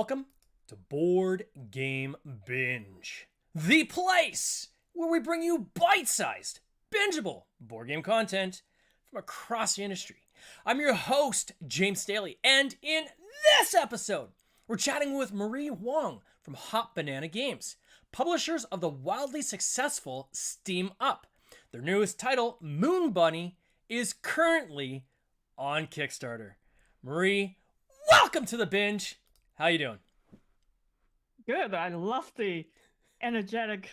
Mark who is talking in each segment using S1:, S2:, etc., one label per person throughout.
S1: welcome to Board Game Binge, the place where we bring you bite-sized, bingeable board game content from across the industry. I'm your host, James Staley, and in this episode, we're chatting with Marie Wong from Hot Banana Games, publishers of the wildly successful Steam Up. Their newest title, Moon Bunny, is currently on Kickstarter. Marie, welcome to the binge. How you doing?
S2: Good. I love the energetic,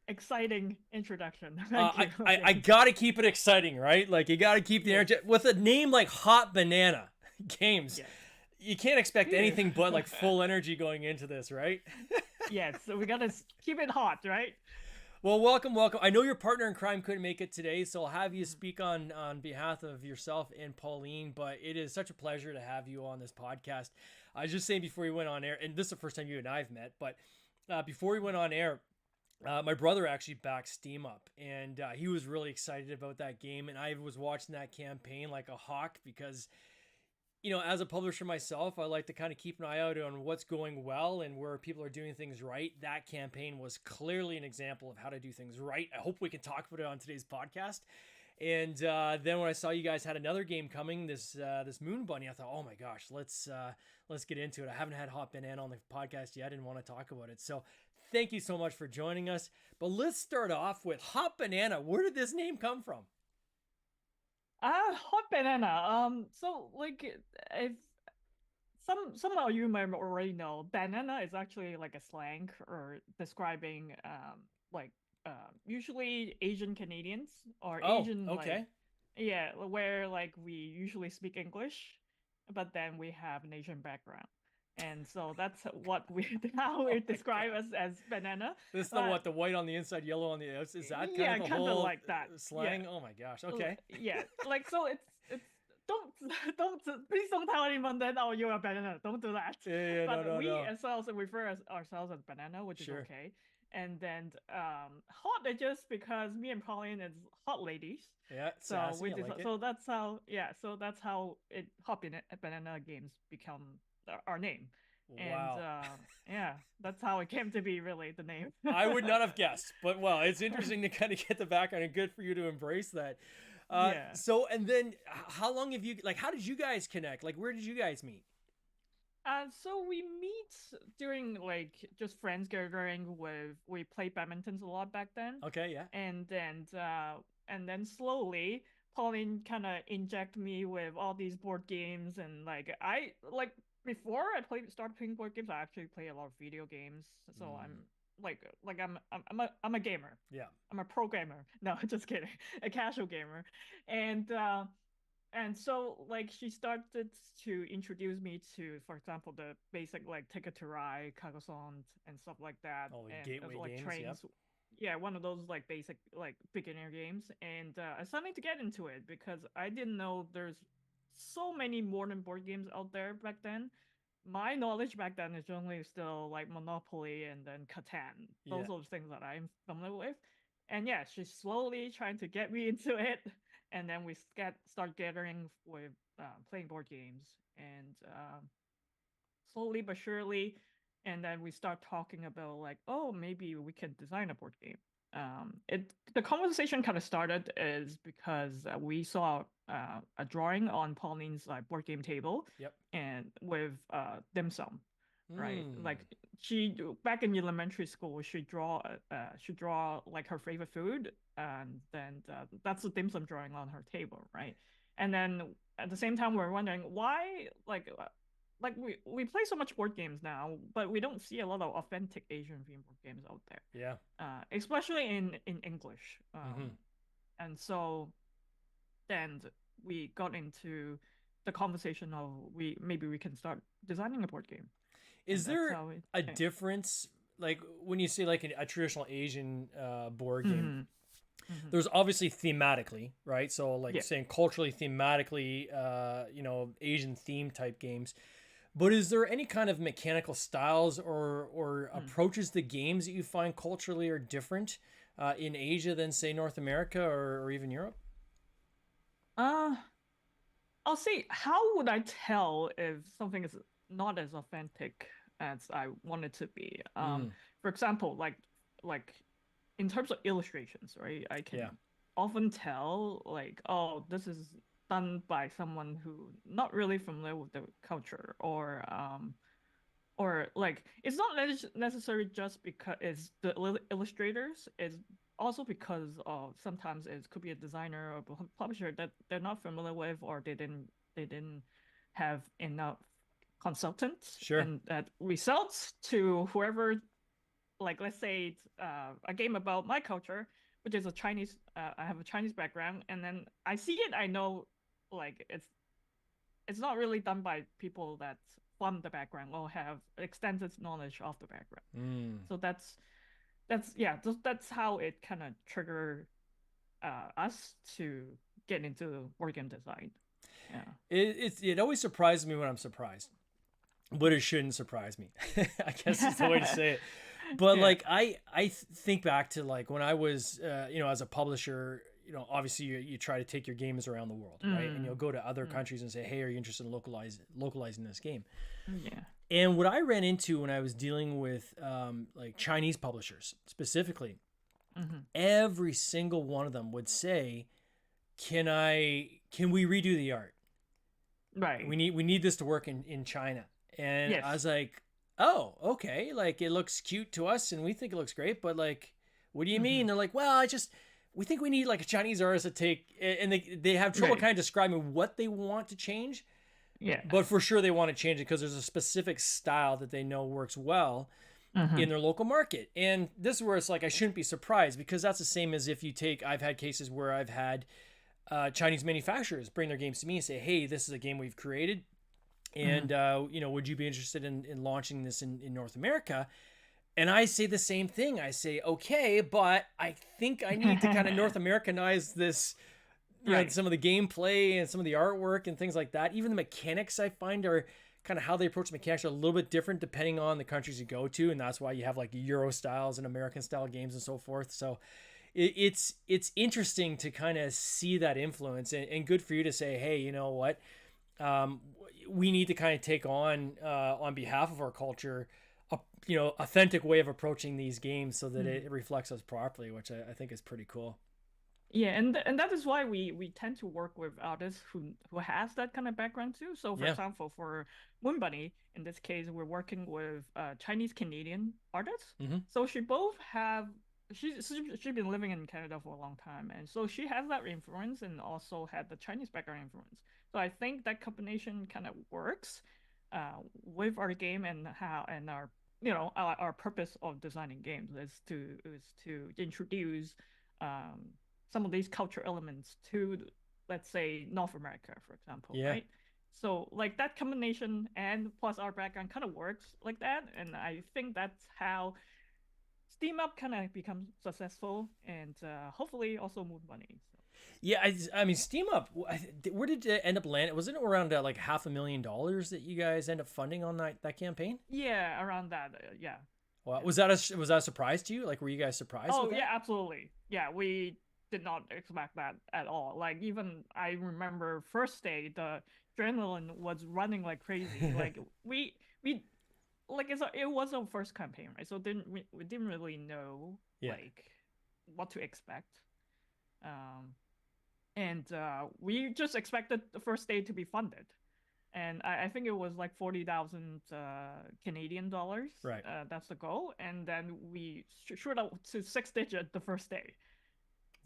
S2: exciting introduction. Thank you.
S1: I gotta keep it exciting, right? Like you gotta keep the energy with a name like Hot Banana Games.
S2: Yes.
S1: You can't expect anything but like full energy going into this, right?
S2: Yes, so we gotta keep it hot, right?
S1: Well, welcome. I know your partner in crime couldn't make it today, so I'll have you speak on behalf of yourself and Pauline, but it is such a pleasure to have you on this podcast. I was just saying before we went on air, and this is the first time you and I have met, but before we went on air, my brother actually backed Steam Up, and he was really excited about that game, and I was watching that campaign like a hawk because, you know, as a publisher myself, I like to kind of keep an eye out on what's going well and where people are doing things right. That campaign was clearly an example of how to do things right. I hope we can talk about it on today's podcast. And then when I saw you guys had another game coming, this Moon Bunny, I thought, oh my gosh, let's get into it. I haven't had Hot Banana on the podcast yet. I didn't want to talk about it. So thank you so much for joining us. But let's start off with Hot Banana. Where did this name come from?
S2: Hot banana. So like if some of you might already know, banana is actually like a slang or describing usually Asian Canadians or
S1: Oh,
S2: Asian
S1: okay.
S2: yeah, where like we usually speak English, but then we have an Asian background. And so that's what we how
S1: Oh
S2: we
S1: my
S2: describe
S1: God.
S2: us as banana.
S1: This is the
S2: But
S1: what? The white on the inside, yellow on the outside? Is that kind
S2: yeah,
S1: of the
S2: kind of
S1: whole
S2: like that. Yeah.
S1: slang? Oh my gosh. Okay.
S2: Yeah, like so it's don't don't please don't tell anyone that oh you're a banana. Don't do that.
S1: Yeah, no,
S2: But
S1: no,
S2: we
S1: no.
S2: as well refer ourselves as banana, which is
S1: Sure.
S2: okay. And then hot is just because me and Pauline is hot ladies.
S1: Yeah,
S2: So
S1: sassy. I like it.
S2: so that's how so that's how it banana games become our name. And
S1: Wow.
S2: yeah, that's how it came to be really the name.
S1: I would not have guessed, but well, it's interesting to kind of get the background and good for you to embrace that.
S2: Yeah.
S1: So, and then how long have you, like, how did you guys connect? Like, where did you guys meet?
S2: So we meet during like just friends gathering with we played badmintons a lot back then,
S1: Okay, yeah.
S2: and then slowly Pauline kind of inject me with all these board games and like I like before I started playing board games I actually play a lot of video games so
S1: Mm,
S2: I'm a gamer.
S1: yeah.
S2: I'm a pro gamer. No, just kidding. A casual gamer, and so like she started to introduce me to, for example, the basic like Ticket to Ride, Carcassonne, and stuff like that,
S1: Oh, like
S2: and
S1: gateway
S2: like
S1: games. Yep.
S2: trains. Yeah, one of those like basic like beginner games, and I started to get into it because I didn't know there's so many modern board games out there back then. My knowledge back then is only still like Monopoly and then Catan.
S1: Yeah.
S2: Those are the things that I'm familiar with. And yeah, she's slowly trying to get me into it. And then we start gathering with playing board games. And slowly but surely, and then we start talking about like, oh, maybe we can design a board game. It the conversation kind of started is because we saw a drawing on Pauline's like board game table,
S1: Yep.
S2: and with dim sum, right?
S1: Hmm.
S2: Like she back in elementary school, she draw like her favorite food, and then that's the dim sum drawing on her table, right? And then at the same time, we're wondering why like we play so much board games now, but we don't see a lot of authentic Asian themed board games out there,
S1: Yeah.
S2: especially in English.
S1: Hmm.
S2: And so then we got into the conversation of we can start designing a board game, and
S1: Is
S2: that's
S1: there
S2: how it.
S1: a difference, like when you say like a traditional Asian board game?
S2: Mm-hmm, mm-hmm.
S1: There's obviously thematically, right? So like
S2: Yeah.
S1: saying culturally, thematically, you know, Asian theme type games. But is there any kind of mechanical styles or
S2: Mm.
S1: approaches to games that you find culturally are different in Asia than say North America or even Europe?
S2: Uh, I'll say, how would I tell if something is not as authentic? as I want it to be.
S1: Mm,
S2: For example, like in terms of illustrations, right? I
S1: yeah.
S2: can often tell like, oh, this is done by someone who not really familiar with the culture, or like it's not necessarily just because it's the illustrators. It's also because of sometimes it could be a designer or publisher that they're not familiar with, or they didn't have enough consultants,
S1: Sure.
S2: and that results to whoever, like let's say it's a game about my culture, which is a Chinese. I have a Chinese background, and then I see it. I know, like it's not really done by people that from the background or have extensive knowledge of the background.
S1: Mm.
S2: So that's yeah, that's how it kind of trigger us to get into board game design. Yeah.
S1: It always surprises me when I'm surprised, but it shouldn't surprise me. I guess is the way to say it. But
S2: Yeah.
S1: like I think back to like when I was as a publisher, obviously you try to take your games around the world, right? And you'll
S2: Mm,
S1: go to other
S2: mm,
S1: countries and say, hey, are you interested in localizing this game?
S2: yeah.
S1: And what I ran into when I was dealing with like Chinese publishers specifically,
S2: Mm-hmm.
S1: every single one of them would say, can we redo the art?
S2: Right.
S1: We need this to work in China. And I
S2: Yes.
S1: was like, oh, okay. Like it looks cute to us and we think it looks great, but like, what do you
S2: Mm-hmm.
S1: mean? They're like, well, we think we need like a Chinese artist to take, and they have trouble
S2: Right.
S1: kind of describing what they want to change,
S2: Yeah.
S1: but for sure they want to change it because there's a specific style that they know works well
S2: Mm-hmm.
S1: in their local market. And this is where it's like, I shouldn't be surprised because that's the same as if you take, I've had cases where I've had Chinese manufacturers bring their games to me and say, hey, this is a game we've created.
S2: Mm-hmm.
S1: And, would you be interested in launching this in North America? And I say the same thing. I say, okay, but I think I need to kind of North Americanize this,
S2: Right.
S1: some of the gameplay and some of the artwork and things like that. Even the mechanics I find are kind of how they approach the mechanics are a little bit different depending on the countries you go to. And that's why you have like Euro styles and American style games and so forth. So it's interesting to kind of see that influence and good for you to say, hey, you know what? Um, we need to kind of take on behalf of our culture, a authentic way of approaching these games so that
S2: Mm.
S1: it reflects us properly, which I think is pretty cool.
S2: Yeah, and that is why we tend to work with artists who has that kind of background too. So for
S1: Yeah.
S2: example, for Moon Bunny, in this case, we're working with Chinese Canadian artists.
S1: Mm-hmm.
S2: So she both have she's been living in Canada for a long time, and so she has that influence and also had the Chinese background influence. So I think that combination kind of works with our game and how and our our purpose of designing games is to introduce um some of these culture elements to, let's say, North America, for example,
S1: Yeah.
S2: right? So like that combination and plus our background kind of works like that, and I think that's how Steam Up kind of becomes successful, and hopefully also move money. So
S1: Yeah, I mean, Steam Up. Where did it end up landing? Wasn't it around like $500,000 that you guys end up funding on that campaign?
S2: yeah, around that, yeah,
S1: Well,
S2: yeah.
S1: was that a surprise to you? Like, were you guys surprised with
S2: Oh
S1: that?
S2: yeah, absolutely. Yeah, we did not expect that at all. Like even I remember first day the adrenaline was running like crazy. Like we like it was our first campaign, right? So we didn't really know
S1: Yeah.
S2: like what to expect. Um and we just expected the first day to be funded. And I think it was like 40,000 Canadian dollars.
S1: Right.
S2: That's the goal. And then we shoot out to 6 digit the first day.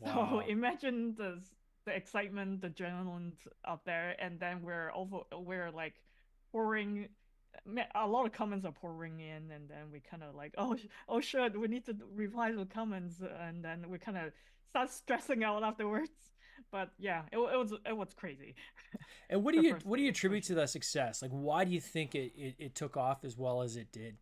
S2: So
S1: Wow.
S2: imagine the excitement, the adrenaline out there, and then we're like pouring. A lot of comments are pouring in, and then we kind of like, oh shit, we need to reply to the comments, and then we kind of start stressing out afterwards. But yeah, it was crazy.
S1: And
S2: The first
S1: what do you
S2: day,
S1: attribute to
S2: especially.
S1: that success? Like, why do you think it took off as well as it did?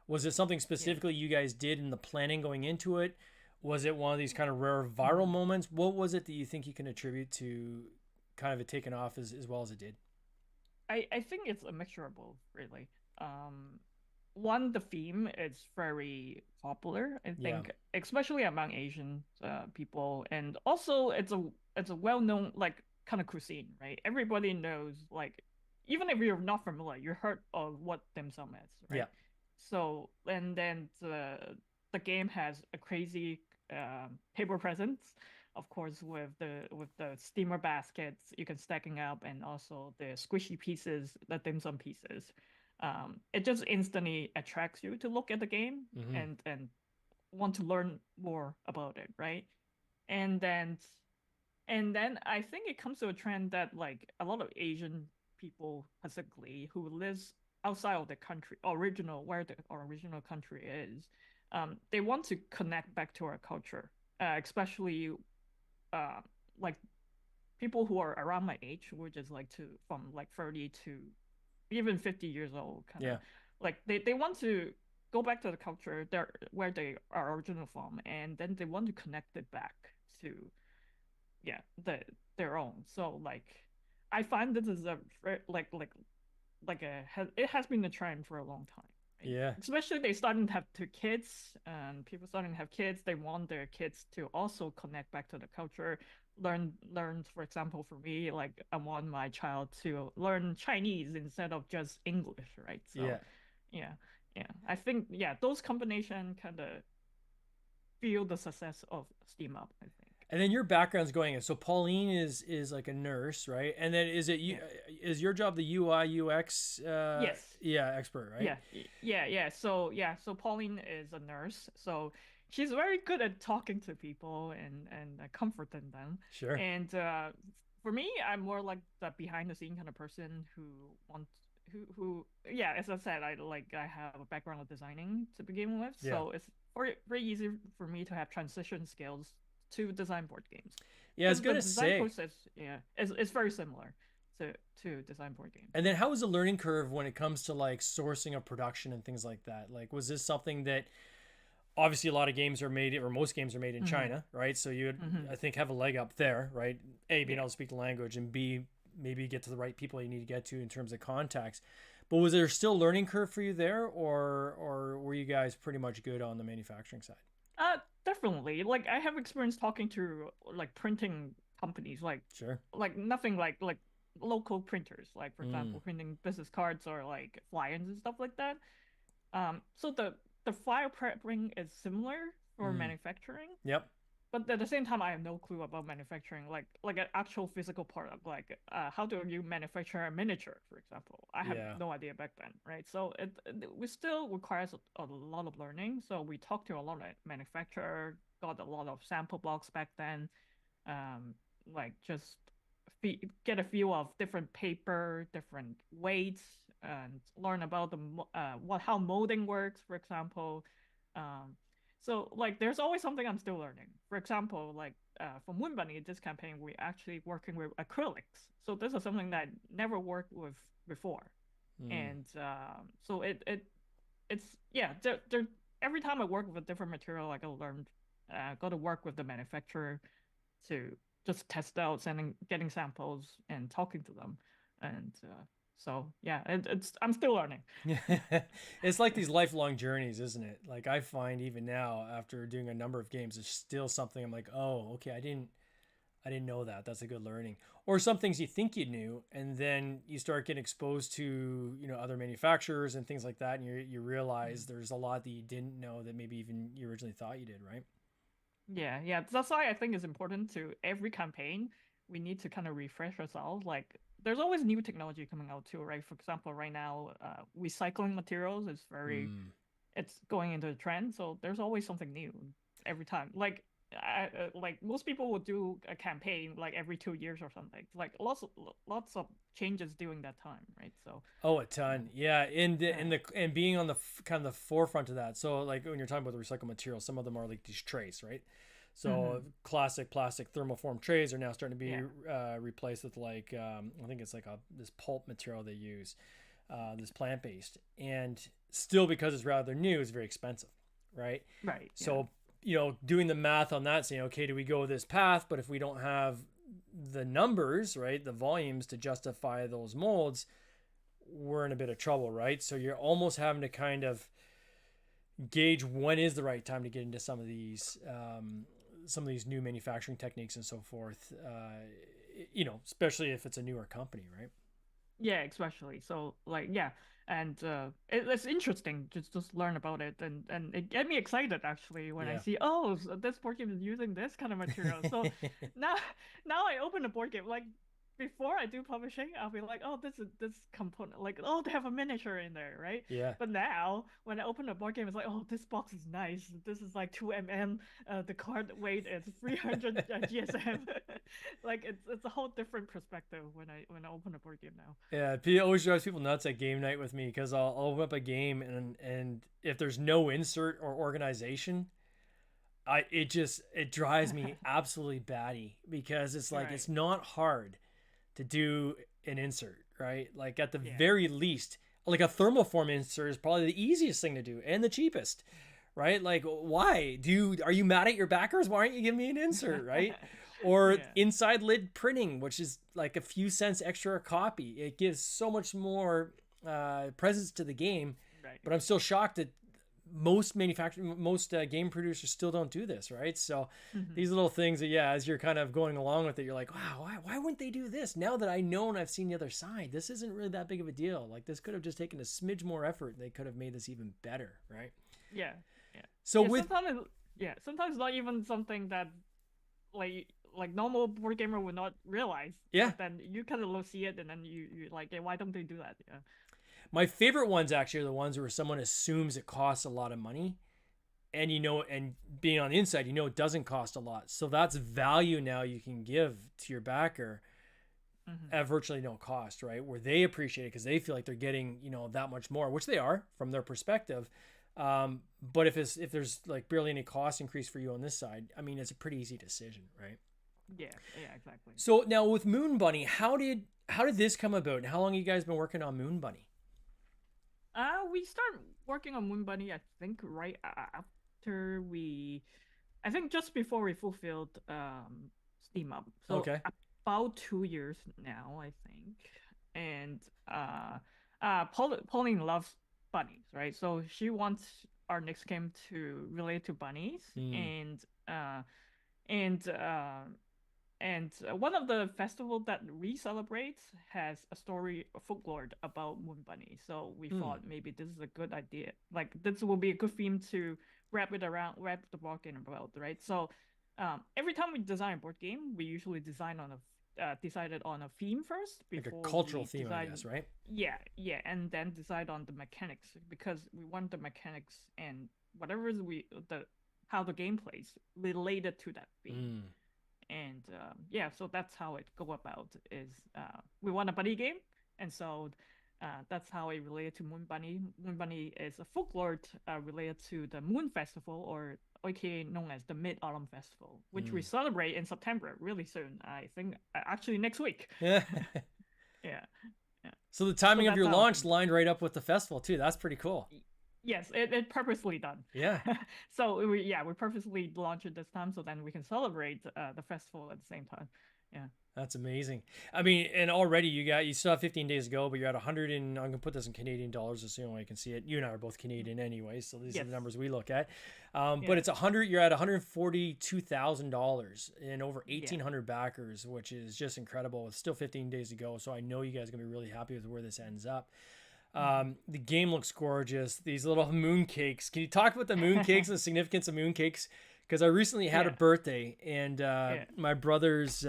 S1: Was it something
S2: Yeah.
S1: specifically you guys did in the planning going into it? Was it one of these kind of rare viral
S2: Mm.
S1: moments? What was it that you think you can attribute to kind of it taking off as well as it did?
S2: I think it's a mixture of both, really. Um, One, the theme is very popular. I
S1: Yeah.
S2: think, especially among Asian people, and also it's a well known like kind of cuisine, right? Everybody knows like even if you're not familiar, you heard of what dim sum is, right?
S1: Yeah.
S2: So and then the game has a crazy paper presence, of course, with the steamer baskets you can stacking up, and also the squishy pieces, the dim sum pieces. It just instantly attracts you to look at the game
S1: Mm-hmm.
S2: and want to learn more about it, right? And then and then I think it comes to a trend that like a lot of Asian people specifically who lives outside of the country original where the original country is, they want to connect back to our culture, especially uh, like people who are around my age, which is like to from like 30 to even 50 years old, kind of
S1: Yeah.
S2: like they want to go back to the culture there where they are original from, and then they want to connect it back to yeah their own. So like I find this is a it has been a trend for a long time, right?
S1: Yeah.
S2: Especially they starting to have two kids, and people starting to have kids, they want their kids to also connect back to the culture, learn. For example, for me, like I want my child to learn Chinese instead of just English, right?
S1: Yeah.
S2: So yeah, yeah, I think yeah those combination kind of fuel the success of Steam Up, I think.
S1: And then your background's going in. So Pauline is like a nurse, right? And then is it you?
S2: Yeah.
S1: Is your job the UI UX?
S2: Yes.
S1: Yeah, expert, right?
S2: Yeah. So Pauline is a nurse, so she's very good at talking to people and comforting them.
S1: Sure.
S2: And for me, I'm more like the behind the scene kind of person who wants who yeah, as I said, I have a background of designing to begin with,
S1: Yeah.
S2: so it's very easy for me to have transition skills to design board games
S1: Yeah, I was
S2: because the
S1: gonna
S2: design
S1: say.
S2: process is very similar to design board games.
S1: And then how was the learning curve when it comes to like sourcing of production and things like that? Like, was this something that obviously a lot of games are made, or most games are made in
S2: Hmm.
S1: China, right? So you would,
S2: Hmm.
S1: I think, have a leg up there, right? A, being
S2: Yeah.
S1: able to speak the language, and B, maybe get to the right people you need to get to in terms of contacts. But was there still learning curve for you there, or were you guys pretty much good on the manufacturing side?
S2: Definitely. Like I have experience talking to like printing companies,
S1: Sure.
S2: like nothing like local printers, like for
S1: Mm.
S2: example, printing business cards or like flyers and stuff like that. So the file prepping is similar for
S1: Mm.
S2: manufacturing,
S1: Yep.
S2: but at the same time, I have no clue about manufacturing, like an actual physical product. Like, how do you manufacture a miniature, for example? I have
S1: Yeah.
S2: no idea back then, right? So we still requires a lot of learning. So we talked to a lot of manufacturer, got a lot of sample blocks back then, um, like just get a feel of different paper, different weights, and learn about what how molding works, for example. Um, so like there's always something I'm still learning. For example, like for Moon Bunny, this campaign we actually working with acrylics. So this is something that I never worked with before,
S1: Mm.
S2: and so it's yeah. There every time I work with a different material, like I learned, got to work with the manufacturer to just test out, sending, getting samples, and talking to them, and so yeah, it's I'm still learning.
S1: It's like these lifelong journeys, isn't it? Like I find even now after doing a number of games, it's still something I'm like, oh, okay, I didn't know that. That's a good learning. Or some things you think you knew, and then you start getting exposed to, other manufacturers and things like that, and you realize there's a lot that you didn't know that maybe even you originally thought you did, right?
S2: Yeah. That's why I think it's important to every campaign. We need to kind of refresh ourselves. Like, there's always new technology coming out too, right? For example, right now, recycling materials is
S1: Mm.
S2: it's going into the trend. So there's always something new every time. Like most people would do a campaign like every 2 years or something. Like lots of changes during that time, right? So
S1: Oh, a
S2: yeah,
S1: ton. Yeah,
S2: yeah.
S1: and being on the kind of the forefront of that. So like when you're talking about the recycled materials, some of them are like these trays, right? So
S2: Hmm.
S1: classic plastic thermoform trays are now starting to be
S2: Yeah.
S1: replaced with like I think it's like this pulp material they use, this plant based, and still because it's rather new, it's very expensive, right?
S2: Right. Yeah.
S1: So doing the math on that, saying okay, do we go this path? But if we don't have the numbers, right, the volumes to justify those molds, we're in a bit of trouble, right? So you're almost having to kind of gauge when is the right time to get into some of these new manufacturing techniques and so forth. Especially if it's a newer company, right?
S2: Yeah, especially. So like yeah, and it's interesting just learn about it, and it get me excited actually when I
S1: Yeah.
S2: see, oh, so this board game is using this kind of material. So now now I open a board game like before I do publishing, I'll be like, oh, this is this component, like, oh, they have a miniature in there, right?
S1: Yeah.
S2: But now when I open a board game, it's like, oh, this box is nice. This is like 2 mm. The card weight is 300 GSM. Like it's a whole different perspective when I open a board game now.
S1: Yeah, it always drives people nuts at game night with me because I'll open up a game and if there's no insert or organization, it drives me absolutely batty because it's like
S2: Right.
S1: it's not hard to do an insert, right? Like at the
S2: Yeah.
S1: very least, like a thermoform insert is probably the easiest thing to do and the cheapest, right? Like why are you mad at your backers? Why aren't you giving me an insert, right? Or
S2: Yeah.
S1: inside lid printing, which is like a few cents extra a copy. It gives so much more presence to the game,
S2: Right.
S1: but I'm still shocked that most game producers still don't do this, right? So
S2: Hmm.
S1: these little things that, yeah, as you're kind of going along with it, you're like, wow, why wouldn't they do this? Now that I know and I've seen the other side, this isn't really that big of a deal. Like this could have just taken a smidge more effort. They could have made this even better, right?
S2: Yeah. Yeah.
S1: So
S2: Yeah.
S1: with
S2: Sometimes not even something that like normal board gamer would not realize,
S1: yeah,
S2: but then you kind of see it, and then you like, hey, why don't they do that? Yeah.
S1: my favorite ones actually are the ones where someone assumes it costs a lot of money and and being on the inside, it doesn't cost a lot. So that's value now you can give to your backer
S2: Hmm.
S1: at virtually no cost, right? Where they appreciate it because they feel like they're getting, that much more, which they are from their perspective. But if there's like barely any cost increase for you on this side, I mean, it's a pretty easy decision, right?
S2: Yeah. Yeah. Exactly.
S1: So now with Moon Bunny, how did this come about? And how long have you guys been working on Moon Bunny?
S2: We start working on Moon Bunny, I think, right after I think just before we fulfilled Steam Up. So
S1: Okay.
S2: about 2 years now, I think. And Pauline loves bunnies, right? So she wants our next game to relate to bunnies,
S1: Hmm.
S2: uh and one of the festival that we celebrate has a story, a folklore about Moon Bunny. So we
S1: Hmm.
S2: thought maybe this is a good idea. Like this will be a good theme to wrap the board game about, right? So every time we design a board game, we usually decided on a theme first
S1: Like a
S2: before
S1: cultural
S2: we
S1: theme, I
S2: decide.
S1: guess, right?
S2: Yeah, yeah, and then decide on the mechanics because we want the mechanics and whatever is we the how the game plays related to that theme.
S1: Hmm.
S2: And yeah, so that's how it go about is we want a buddy game, and so that's how it related to Moon Bunny. Moon Bunny is a folklore related to the Moon Festival, or aka known as the Mid Autumn Festival, which we
S1: Hmm.
S2: celebrate in September really soon. I think actually next week.
S1: Yeah.
S2: Yeah, yeah.
S1: So the
S2: So
S1: timing of
S2: that's
S1: your
S2: how it
S1: launch
S2: came.
S1: lined right up with the festival too. That's pretty cool.
S2: Yes, it purposely done.
S1: Yeah.
S2: So we purposely launched it this time so then we can celebrate the festival at the same time. Yeah.
S1: That's amazing. I mean, and already you still have 15 days to go, but you're at 100 and I'm gonna put this in Canadian dollars just so the only way I can see it. You and I are both Canadian anyway, so these are
S2: Yes.
S1: the numbers we look at. But
S2: Yeah.
S1: it's 100. You're at $142,000 and over
S2: Yeah.
S1: 1,800 backers, which is just incredible. It's still 15 days to go, so I know you guys are gonna be really happy with where this ends up. The game looks gorgeous. These little moon cakes. Can you talk about the moon cakes and the significance of moon cakes? Because I recently had a
S2: Yeah.
S1: birthday, and
S2: Yeah.
S1: my brother's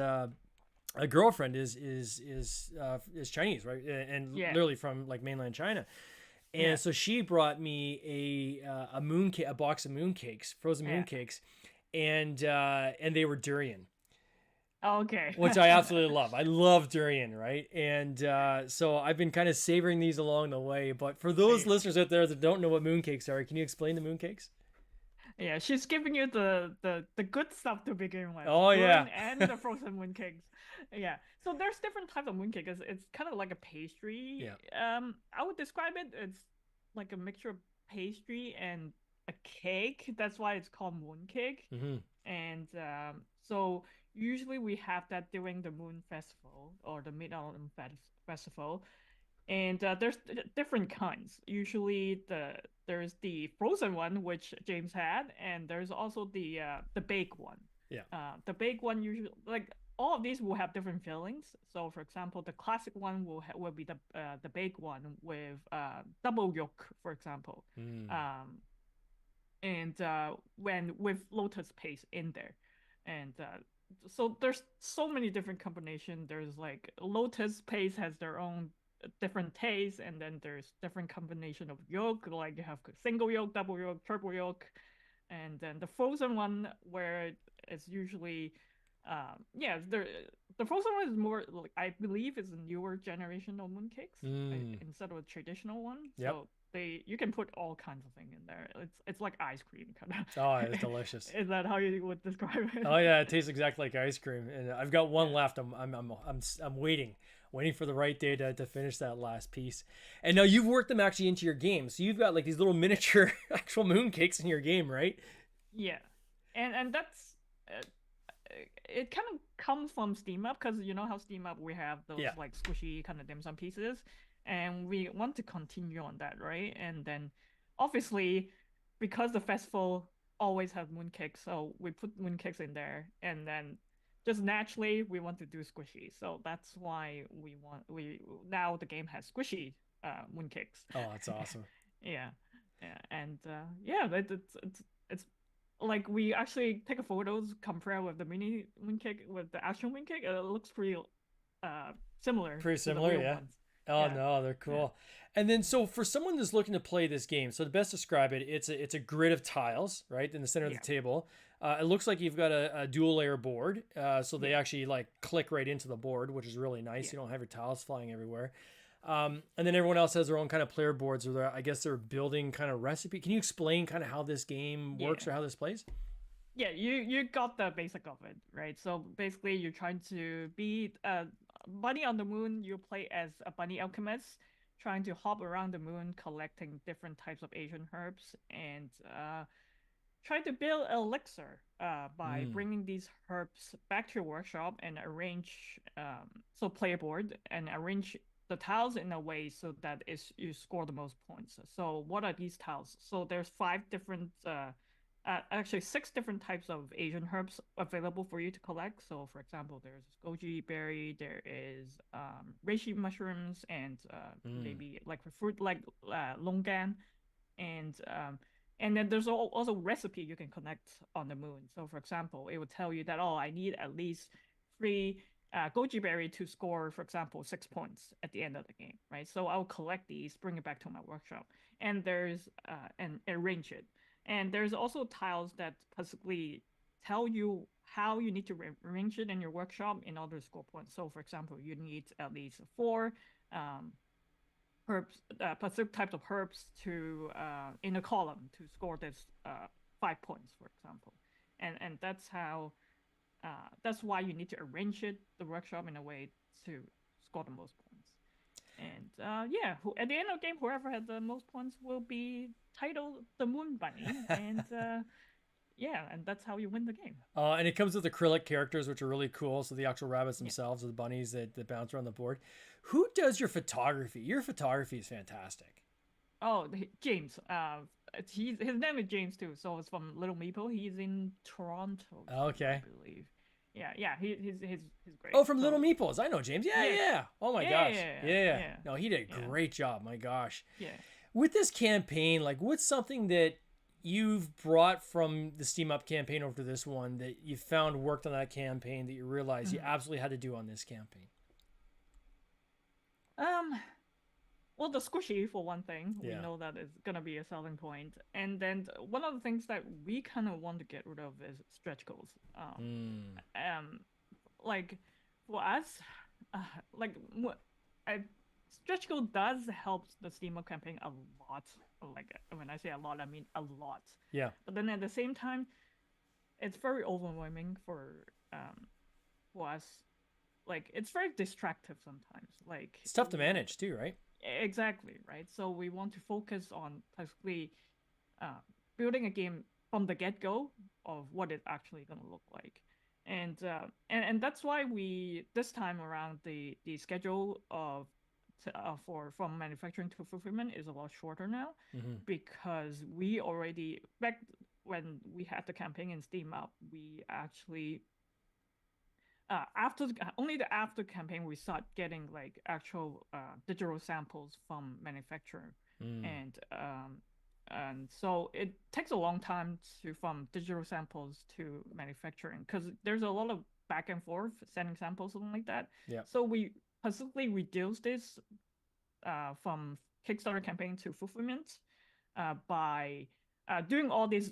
S1: a girlfriend is Chinese, right? And
S2: Yeah.
S1: literally from like mainland China.
S2: Yeah.
S1: And so she brought me a box of moon cakes, frozen moon
S2: Yeah.
S1: cakes, and they were durian,
S2: Okay.
S1: which I absolutely love. I love durian, right? And so I've been kind of savoring these along the way. But for those
S2: Yeah.
S1: listeners out there that don't know what mooncakes are, can you explain the mooncakes?
S2: Yeah, she's giving you the good stuff to begin with.
S1: Oh yeah,
S2: Durian and the frozen mooncakes. Yeah. So there's different types of mooncake. It's kind of like a pastry.
S1: yeah.
S2: I would describe it. It's like a mixture of pastry and a cake. That's why it's called mooncake.
S1: Hmm.
S2: And so usually we have that during the Moon Festival or the Mid Autumn Festival. And there's different kinds. Usually there's the frozen one which James had, and there's also the baked one.
S1: Yeah.
S2: The baked one usually like all of these will have different fillings. So, for example, the classic one will be the baked one with double yolk, for example,
S1: Mm.
S2: um, and when with lotus paste in there, and so there's so many different combinations. There's like lotus paste has their own different taste, and then there's different combination of yolk. Like you have single yolk, double yolk, triple yolk, and then the frozen one where it's usually yeah, the frozen one is more like I believe is a newer generation of mooncakes
S1: Mm.
S2: instead of a traditional one.
S1: Yep.
S2: So you can put all kinds of things in there. It's like ice cream kind
S1: Oh, it's
S2: of.
S1: delicious.
S2: Is that how you would describe it?
S1: Oh yeah, it tastes exactly like ice cream, and I've got one
S2: Yeah.
S1: left. I'm waiting for the right day to finish that last piece. And now you've worked them actually into your game, so you've got like these little miniature actual mooncakes in your game, right?
S2: Yeah, and that's uh, it kind of comes from Steam Up because you know how Steam Up we have those
S1: Yeah.
S2: like squishy kind of dim sum pieces, and we want to continue on that, right? And then obviously because the festival always has mooncakes, so we put mooncakes in there, and then just naturally we want to do squishy, so that's why we now the game has squishy mooncakes.
S1: Oh, that's awesome.
S2: Yeah, yeah, and yeah, it's like we actually take a photos compare with the mini mooncake with the actual mooncake. It looks pretty uh similar
S1: Pretty
S2: to the
S1: similar,
S2: real
S1: yeah.
S2: ones.
S1: Oh
S2: Yeah,
S1: no, they're
S2: yeah,
S1: cool. And then so for someone that's looking to play this game, so to best describe it, it's a grid of tiles, right, in the center of the
S2: yeah,
S1: table. It looks like you've got a dual layer board, so they
S2: yeah,
S1: actually like click right into the board, which is really nice.
S2: yeah,
S1: You don't have your tiles flying everywhere. And then everyone else has their own kind of player boards, or I guess they're building kind of recipe. Can you explain kind of how this game works
S2: yeah.
S1: or how this plays?
S2: Yeah, you got the basic of it, right? So basically, you're trying to be a bunny on the moon. You play as a bunny alchemist, trying to hop around the moon, collecting different types of Asian herbs, and try to build an elixir by
S1: Mm,
S2: bringing these herbs back to your workshop and arrange so play a board and arrange the tiles in a way so that is you score the most points. So what are these tiles? So there's five different actually six different types of Asian herbs available for you to collect. So for example, there's goji berry, there is reishi mushrooms, and
S1: mm,
S2: maybe like a fruit like longan, and then there's also recipe you can connect on the moon. So for example, it would tell you that I need at least three goji berry to score, for example, 6 points at the end of the game, right? So I'll collect these, bring it back to my workshop, and there's and arrange it. And there's also tiles that possibly tell you how you need to arrange it in your workshop in order to score points. So for example, you need at least four um, herbs, specific types of herbs to in a column to score this 5 points, for example, and that's why you need to arrange it the workshop in a way to score the most points. And yeah, at the end of the game, whoever has the most points will be titled the Moon Bunny, and yeah, and that's how you win the game.
S1: and it comes with acrylic characters, which are really cool. So the actual rabbits
S2: Yeah.
S1: themselves are the bunnies that bounce around the board. Who does your photography? Your photography is fantastic.
S2: Oh, James. His name is James too. So it's from Little Meeple. He's in Toronto too, I
S1: Okay.
S2: believe. Yeah, yeah. He's great.
S1: Oh, from Little
S2: So
S1: Meeples. I know James. Yeah,
S2: yeah,
S1: yeah. Oh my
S2: yeah,
S1: gosh.
S2: yeah,
S1: Yeah.
S2: yeah,
S1: No, he did a
S2: yeah,
S1: great job. My gosh.
S2: yeah.
S1: With this campaign, like what's something that you've brought from the Steam Up campaign over to this one that you found worked on that campaign that you realized you
S2: Mhm.
S1: absolutely had to do on this campaign?
S2: Um. Well, the squishy for one thing, we
S1: Yeah.
S2: know that is gonna be a selling point, and then one of the things that we kind of want to get rid of is stretch goals.
S1: Mm.
S2: Um, like for us, uh, like I, stretch goal does help the Steam campaign a lot. Like when I say a lot, I mean a lot.
S1: Yeah.
S2: But then at the same time, it's very overwhelming um for us. Like it's very distractive sometimes. Like
S1: It's tough to manage too, right?
S2: exactly, right? So we want to focus on basically uh, building a game from the get go of what it's actually going to look like. And that's why we this time around the schedule of for from manufacturing to fulfillment is a lot shorter now,
S1: Mm-hmm.
S2: because we already back when we had the campaign in Steam up, we actually only the after campaign we start getting like actual digital samples from manufacturer,
S1: Mm.
S2: and so it takes a long time to from digital samples to manufacturing because there's a lot of back and forth sending samples, something like that.
S1: Yeah.
S2: So we specifically reduce this from Kickstarter campaign to fulfillment by doing all this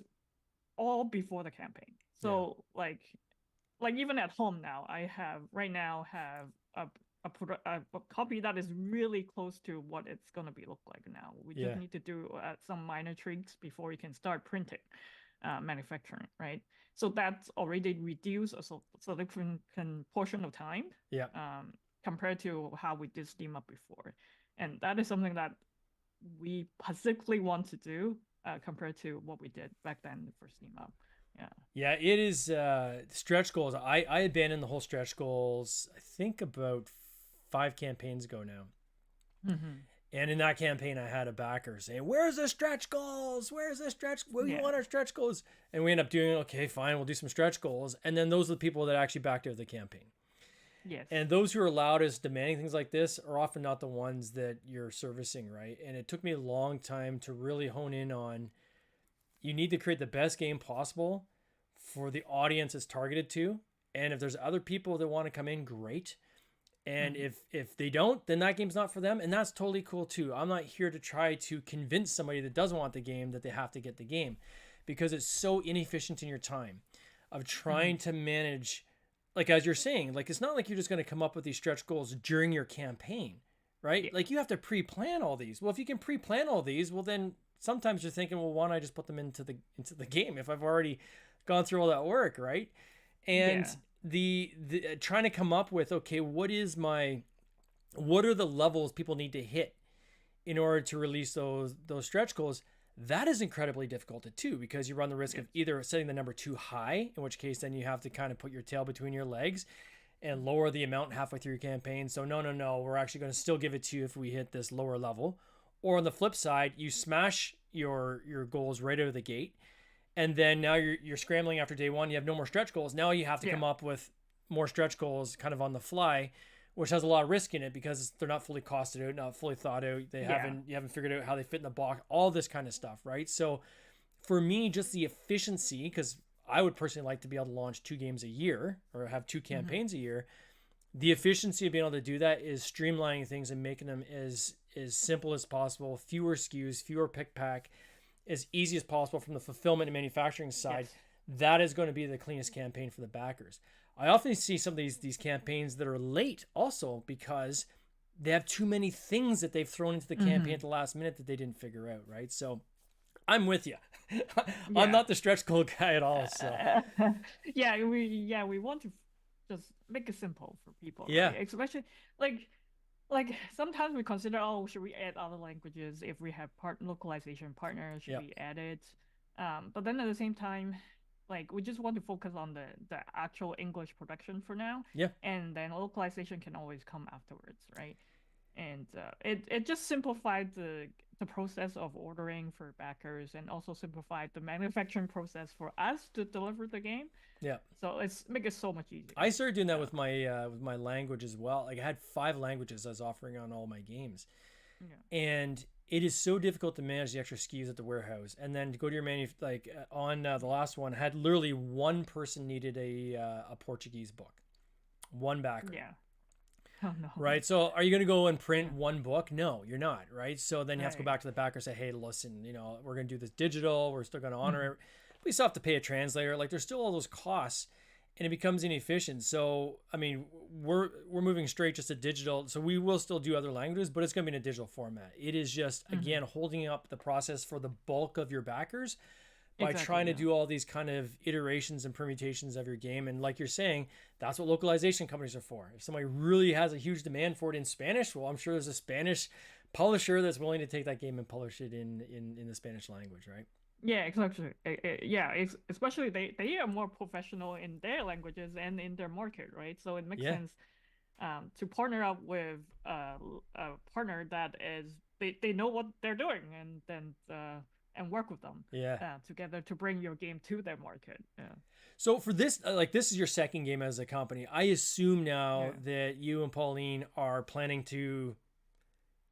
S2: all before the campaign.
S1: Yeah.
S2: So like even at home now, I have right now have a copy that is really close to what it's gonna be look like now. We just
S1: Yeah.
S2: need to do some minor tweaks before we can start printing, manufacturing, right? So that's already reduced a significant portion of time,
S1: Yeah.
S2: compared to how we did Steam Up before, and that is something that we particularly want to do compared to what we did back then for Steam Up. Yeah.
S1: Yeah, it is stretch goals. I abandoned the whole stretch goals, I think about 5 campaigns ago now.
S2: Mm-hmm.
S1: And in that campaign, I had a backer saying, "Where's the stretch goals? Where's the stretch? We
S2: Yeah.
S1: want our stretch goals." And we end up doing, okay, fine, we'll do some stretch goals. And then those are the people that actually backed out of the campaign.
S2: Yes.
S1: And those who are loudest demanding things like this are often not the ones that you're servicing, right? And it took me a long time to really hone in on, you need to create the best game possible for the audience it's targeted to. And if there's other people that want to come in, great. And if they don't, then that game's not for them, and that's totally cool too. I'm not here to try to convince somebody that doesn't want the game that they have to get the game, because it's so inefficient in your time of trying to manage, like as you're saying, like it's not like you're just going to come up with these stretch goals during your campaign, right?
S2: Yeah.
S1: Like you have to pre-plan all these. Well, if you can pre-plan all these, well then sometimes you're thinking, well, why don't I just put them into the game if I've already gone through all that work, right? And
S2: Yeah.
S1: the trying to come up with, okay, what are the levels people need to hit in order to release those stretch goals, that is incredibly difficult too, because you run the risk of either setting the number too high, in which case then you have to kind of put your tail between your legs and lower the amount halfway through your campaign. So no, we're actually going to still give it to you if we hit this lower level. Or on the flip side, you smash your goals right out of the gate, and then now you're scrambling after day one. You have no more stretch goals. Now you have to come up with more stretch goals kind of on the fly, which has a lot of risk in it because they're not fully costed out, not fully thought out. You haven't figured out how they fit in the box, all this kind of stuff, right? So for me, just the efficiency, because I would personally like to be able to launch 2 games a year or have 2 campaigns a year. The efficiency of being able to do that is streamlining things and making them as simple as possible, fewer SKUs, fewer pick pack, as easy as possible from the fulfillment and manufacturing side. That is going to be the cleanest campaign for the backers. I often see some of these campaigns that are late also because they have too many things that they've thrown into the campaign at the last minute that they didn't figure out, right? So I'm with you. I'm not the stretch goal guy at all. So
S2: we want to just make it simple for people.
S1: Yeah.
S2: Right? Especially like sometimes we consider, oh, should we add other languages if we have localization partners? Should we add it? But then at the same time, like we just want to focus on the actual English production for now.
S1: Yeah.
S2: And then localization can always come afterwards, right? And it just simplified the process of ordering for backers, and also simplified the manufacturing process for us to deliver the game.
S1: Yeah.
S2: So it's make it so much easier.
S1: I started doing that with my language as well. Like I had 5 languages I was offering on all my games. Yeah. And it is so difficult to manage the extra SKUs at the warehouse, and then to go to your menu. Like on the last one, had literally one person needed a Portuguese book, one backer.
S2: Yeah. Oh, no.
S1: Right. So are you going to go and print one book? No, you're not. Right. So then you have to go back to the backer and say, hey, listen, we're going to do this digital. We're still going to honor it. We still have to pay a translator. Like there's still all those costs, and it becomes inefficient. So, I mean, we're moving straight just to digital. So we will still do other languages, but it's going to be in a digital format. It is just, again, holding up the process for the bulk of your backers by trying to do all these kind of iterations and permutations of your game. And like you're saying, that's what localization companies are for. If somebody really has a huge demand for it in Spanish, well, I'm sure there's a Spanish publisher that's willing to take that game and publish it in the Spanish language, right?
S2: Yeah, exactly. Especially they are more professional in their languages and in their market, right? So it makes sense to partner up with a partner that is they know what they're doing, and then and work with them together to bring your game to their market. Yeah.
S1: So for this, this is your second game as a company. I assume now that you and Pauline are planning to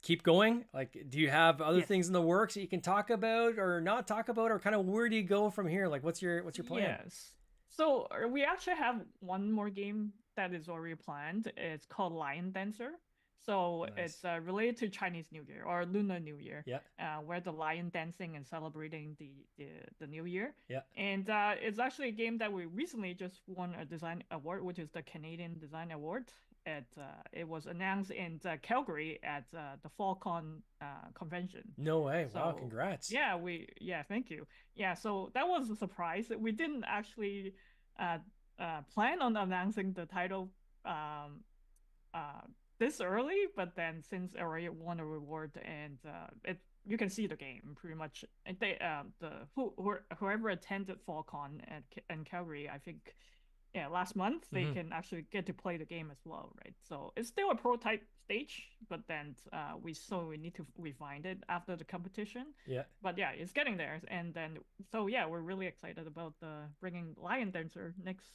S1: keep going. Like, do you have other things in the works that you can talk about or not talk about, or kind of where do you go from here? Like, what's your plan?
S2: Yes. So we actually have one more game that is already planned. It's called Lion Dancer. So it's related to Chinese New Year or Lunar New Year, where the lion dancing and celebrating the New Year.
S1: Yeah.
S2: And it's actually a game that we recently just won a design award, which is the Canadian Design Award. It was announced in Calgary at the FallCon convention.
S1: No way!
S2: So,
S1: wow, congrats!
S2: Yeah, thank you. Yeah, so that was a surprise. We didn't actually plan on announcing the title this early, but then since I already won a reward and you can see the game pretty much. They whoever attended FallCon in Calgary, I think, last month they can actually get to play the game as well, right? So it's still a prototype stage, but then we need to refine it after the competition.
S1: Yeah.
S2: But yeah, it's getting there, and then we're really excited about bringing Lion Dancer next.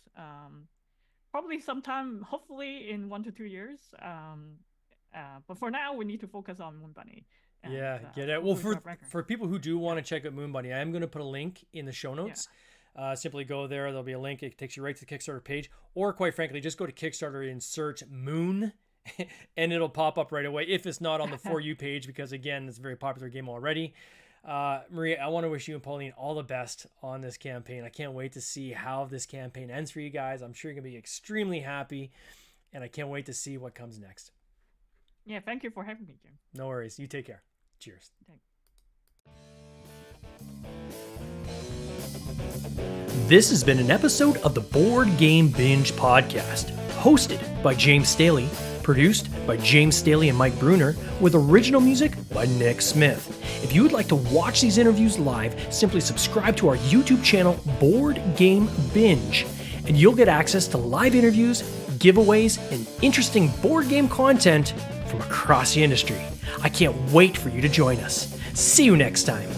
S2: Probably sometime, hopefully in 1 to 2 years. But for now, we need to focus on Moon Bunny. And,
S1: get it. Well, for people who do want to check out Moon Bunny, I am going to put a link in the show notes. Simply go there. There'll be a link. It takes you right to the Kickstarter page. Or quite frankly, just go to Kickstarter and search Moon and it'll pop up right away if it's not on the For You page, because again, it's a very popular game already. Maria, I want to wish you and Pauline all the best on this campaign. I can't wait to see how this campaign ends for you guys. I'm sure you're going to be extremely happy, and I can't wait to see what comes next.
S2: Yeah, thank you for having me, Jim.
S1: No worries. You take care. Cheers.
S2: Thanks.
S1: This has been an episode of the Board Game Binge podcast, hosted by James Staley, produced by James Staley and Mike Bruner, with original music by Nick Smith. If you would like to watch these interviews live, simply subscribe to our YouTube channel, Board Game Binge, and you'll get access to live interviews, giveaways, and interesting board game content from across the industry. I can't wait for you to join us. See you next time.